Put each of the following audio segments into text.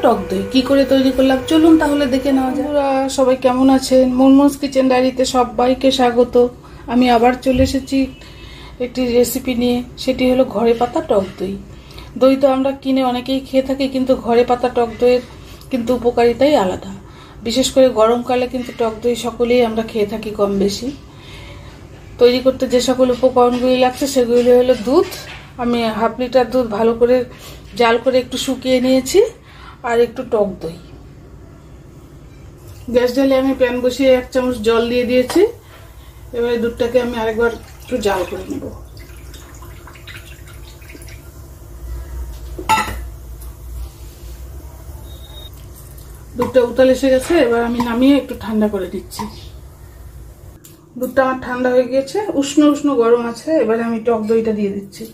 টক দই কি করে তৈরি করলাম চলুন তাহলে দেখে নেওয়া যাক। সবাই কেমন আছেন? মুনমুনস কিচেন ডায়েরিতে সবাইকে স্বাগত। আমি আবার চলে এসেছি একটি রেসিপি নিয়ে, সেটি হলো ঘরে পাতা টক দই। দই তো আমরা কিনে অনেকেই খেয়ে থাকি, কিন্তু ঘরে পাতা টক দইয়ের কিন্তু উপকারিতাই আলাদা। বিশেষ করে গরমকালে কিন্তু টক দই সকলেই আমরা খেয়ে থাকি কম বেশি। তৈরি করতে যে সকল উপকরণগুলি লাগছে সেগুলি হলো দুধ। আমি হাফ লিটার দুধ ভালো করে জাল করে একটু শুকিয়ে নিয়েছি, আর একটু টক দই। গ্যাস জ্বালে আমি প্যান বসিয়ে 1 চামচ জল দিয়ে দিয়েছি। এবারে দুধটাকে আমি আরেকবার একটু জাল করে নেব। দুধটা উতাল এসে গেছে, এবার আমি নামিয়ে একটু ঠান্ডা করে দিচ্ছি। দুধটা আমার ঠান্ডা হয়ে গিয়েছে, উষ্ণ উষ্ণ গরম আছে। এবারে আমি টক দইটা দিয়ে দিচ্ছি।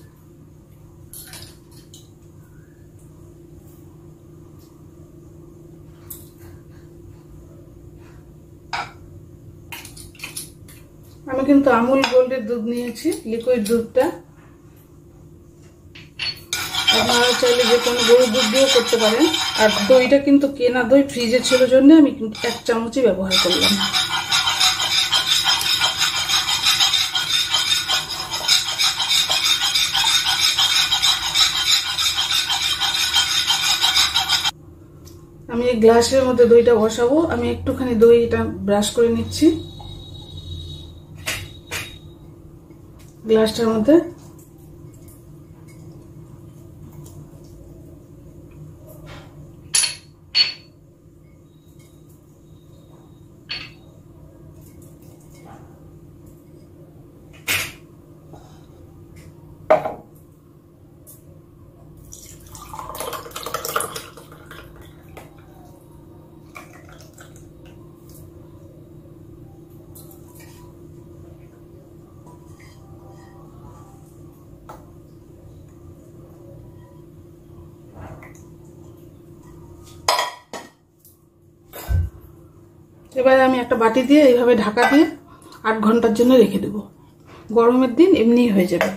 আমি কিন্তু আমুল গোল্ডের দুধ নিয়েছি, লিকুইড দুধটা। আপনারা চাইলে যে কোনো গরুর দুধ দিয়েও করতে পারেন। আর দইটা কিন্তু কেনা দই, ফ্রিজে ছিল জন্য আমি কিন্তু 1 চামচই ব্যবহার করলাম। আমি এই গ্লাসের মধ্যে দইটা বসাবো। আমি একটুখানি দইটা ব্রাশ করে নিচ্ছি গ্লাসটার মধ্যে। এবারে আমি একটা বাটি দিয়ে এইভাবে ঢাকা দিয়ে 8 ঘন্টার জন্য রেখে দেব। গরমের দিন এমনিই হয়ে যাবে।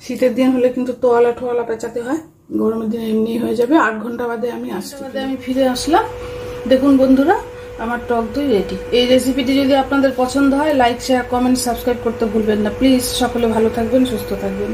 শীতের দিন হলে কিন্তু তোয়ালা টোয়ালা পেঁচাতে হয়, গরমের দিন এমনিই হয়ে যাবে। 8 ঘন্টা বাদে আমি ফিরে আসলাম। দেখুন বন্ধুরা, আমার টক দই রেডি। এই রেসিপিটি যদি আপনাদের পছন্দ হয়, লাইক, শেয়ার, কমেন্ট, সাবস্ক্রাইব করতে ভুলবেন না প্লিজ। সকলে ভালো থাকবেন, সুস্থ থাকবেন।